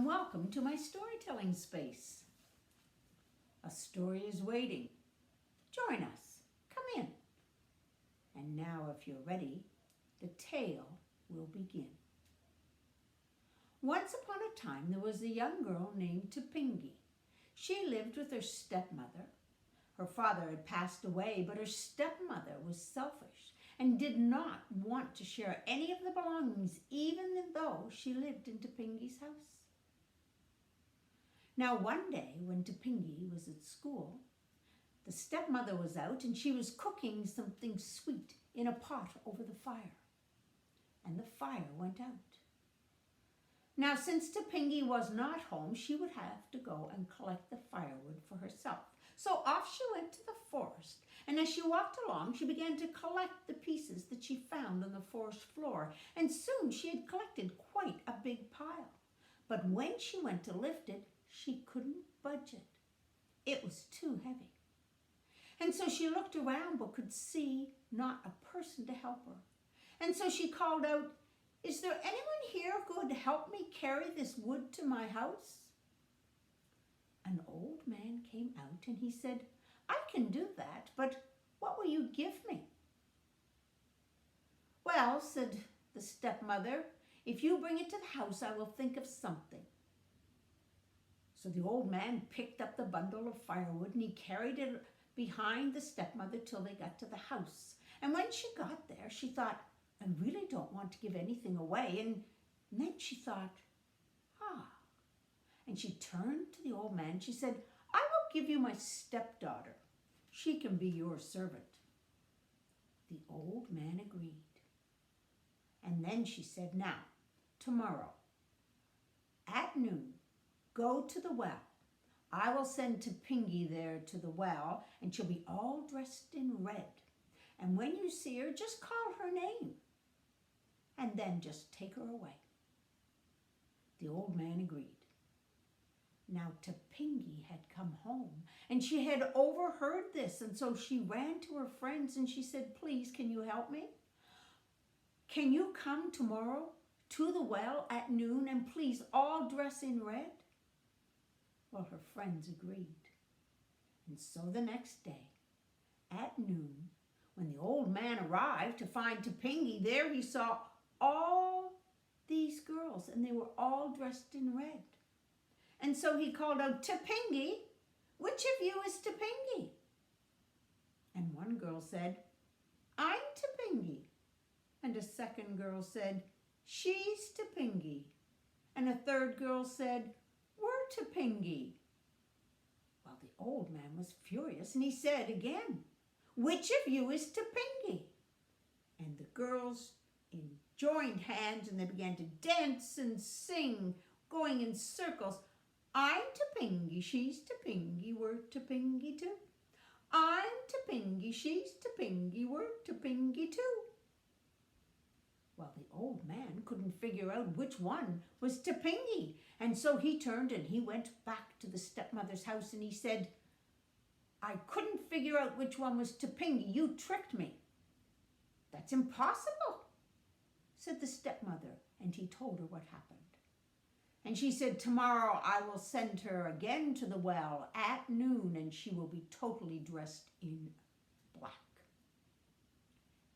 and welcome to my storytelling space. A story is waiting. Join us. Come in. And now, if you're ready, the tale will begin. Once upon a time, there was a young girl named Tipingee. She lived with her stepmother. Her father had passed away, but her stepmother was selfish and did not want to share any of the belongings, even though she lived in Tipingee's house. Now, one day when Tipingee was at school, the stepmother was out and she was cooking something sweet in a pot over the fire. And the fire went out. Now, since Tipingee was not home, she would have to go and collect the firewood for herself. So off she went to the forest, and as she walked along, she began to collect the pieces that she found on the forest floor, and soon she had collected quite a big pile. But when she went to lift it, she couldn't budge it. It was too heavy. And so she looked around but could see not a person to help her. And so she called out, "Is there anyone here who could help me carry this wood to my house?" An old man came out and he said, "I can do that, but what will you give me?" "Well," said the stepmother, "if you bring it to the house, I will think of something." So the old man picked up the bundle of firewood and he carried it behind the stepmother till they got to the house. And when she got there, she thought, "I really don't want to give anything away." And then she thought, And she turned to the old man. She said, "I will give you my stepdaughter. She can be your servant." The old man agreed. And then she said, "Now, tomorrow, at noon, go to the well. I will send Tipingee there to the well, and she'll be all dressed in red. And when you see her, just call her name, and then just take her away." The old man agreed. Now Tipingee had come home, and she had overheard this, and so she ran to her friends and she said, "Please, can you help me? Can you come tomorrow to the well at noon and please all dress in red?" Well, her friends agreed. And so the next day, at noon, when the old man arrived to find Tipingee, there he saw all these girls, and they were all dressed in red. And so he called out, "Tipingee, which of you is Tipingee?" And one girl said, "I'm Tipingee." And a second girl said, "She's Tipingee." And a third girl said, "We're Tipingee." Well, the old man was furious, and he said again, "Which of you is Tipingee?" And the girls joined hands, and they began to dance and sing, going in circles. "I'm Tipingee, she's Tipingee, we're Tipingee too. I'm Tipingee, she's Tipingee, we're Tipingee too." Well, the old man couldn't figure out which one was Tipingee, and so he turned and he went back to the stepmother's house and he said, "I couldn't figure out which one was Tipingee. You tricked me." "That's impossible," said the stepmother, and he told her what happened. And she said, "Tomorrow I will send her again to the well at noon, and she will be totally dressed in black."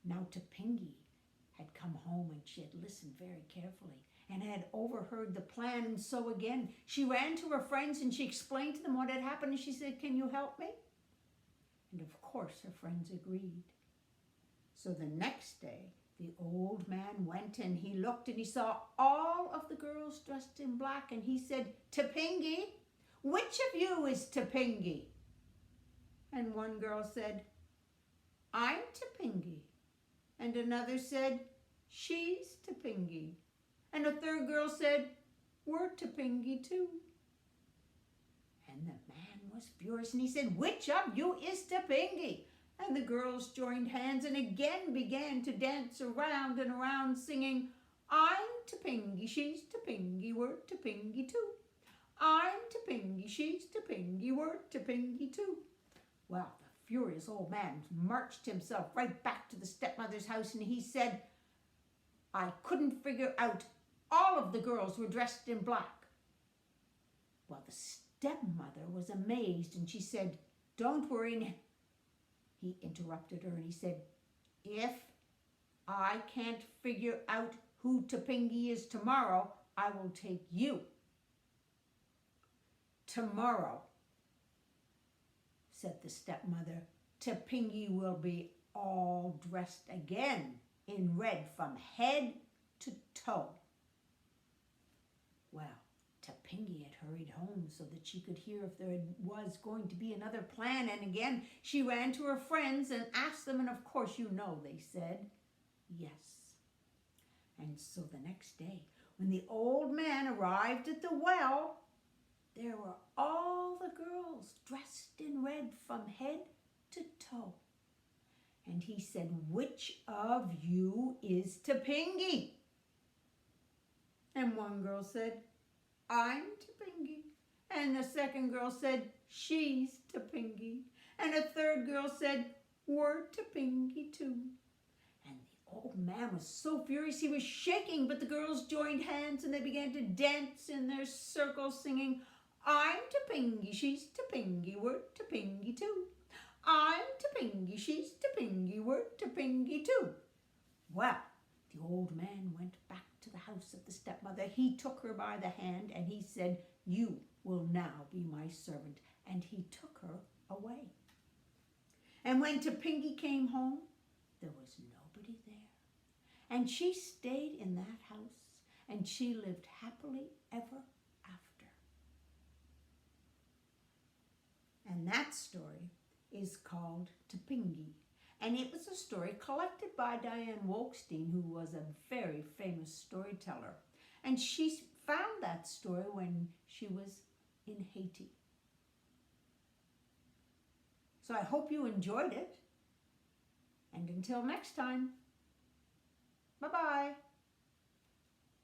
Now Tipingee had come home, and she had listened very carefully and had overheard the plan. And so again, she ran to her friends and she explained to them what had happened. And she said, "Can you help me?" And of course her friends agreed. So the next day, the old man went and he looked and he saw all of the girls dressed in black, and he said, "Tipingee, which of you is Tipingee?" And one girl said, "I'm Tipingee." And another said, "She's Tipingee." And a third girl said, "We're Tipingee too." And the man was furious and he said, "Which of you is Tipingee?" And the girls joined hands and again began to dance around and around, singing, "I'm Tipingee, she's Tipingee, we're Tipingee too. I'm Tipingee, she's Tipingee, we're Tipingee too." Well, the furious old man marched himself right back to the stepmother's house and he said, "I couldn't figure out. All of the girls were dressed in black. Well, the stepmother was amazed, and she said, "Don't worry." He interrupted her, and he said, "If I can't figure out who Tipingee is tomorrow, I will take you." "Tomorrow," said the stepmother, "Tipingee will be all dressed again in red from head to toe." Well, Tipingee had hurried home so that she could hear if there was going to be another plan, and again she ran to her friends and asked them, and of course you know they said yes. And so the next day, when the old man arrived at the well, there were all the girls dressed in red from head to toe. And he said, "Which of you is Tipingee?" And one girl said, "I'm Tipingee." And the second girl said, "She's Tipingee." And a third girl said, "We're Tipingee too." And the old man was so furious he was shaking, but the girls joined hands and they began to dance in their circle singing, "I'm Tipingee, she's Tipingee, we're Tipingee too. I'm Tipingee, she's Tipingee, we're Tipingee too." Well, the old man went back to the house of the stepmother. He took her by the hand and he said, "You will now be my servant." And he took her away. And when Tipingee came home, there was nobody there. And she stayed in that house and she lived happily ever after. And that story is called Tipingee. And it was a story collected by Diane Wolkstein, who was a very famous storyteller. And she found that story when she was in Haiti. So I hope you enjoyed it. And until next time, bye-bye.